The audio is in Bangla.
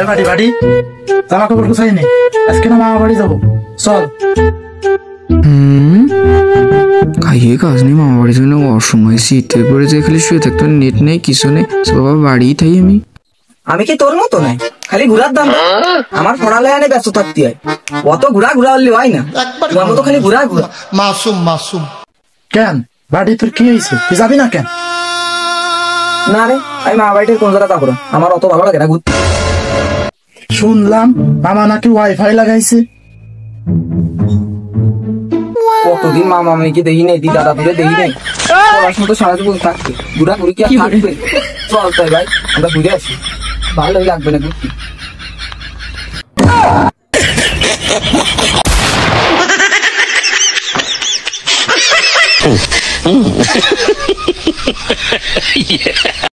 বাড়ি বাড়ি জামা কাপড় গুছাই নি, আজকে না মামা বাড়ি যাবো, চল। খাইয়ে কাজ নেই, মামা বাড়ির জন্য অসময় শীতে পরে যে খালি শুয়ে থাকতো, নেট নেই কিছু নেই, বাবা বাড়িই থাই আমি। আমি কি তোর মতো নাই খালি ঘুরার দাম? আমার পড়ালেখা নিয়ে ব্যস্ত থাকতে হয়, অত ঘুরা ঘুরা হলে হয় না, তোমার মতো খালি ঘুরা ঘুরা। মাসুম মাসুম। কেন বাড়ি তোর কি হয়েছে, তুই যাবি না কেন? না রে, আমি মা বাড়িতে কোন জায়গা যাবো না, আমার অত ভালো লাগে না ঘুরতে। শুনলাম মামা নাকি ওয়াইফাই লাগাইছে। কতদিন মামা মেয়েকে দেখি নেই, দি দাদা তুলে দেখি নেই, পড়াশোনা তো সারা জীবন থাকবে, ঘুরা ঘুরি কি আর থাকবে? চল তাই ভাই আমরা ঘুরে আসি, ভালোই লাগবে না ঘুরতে।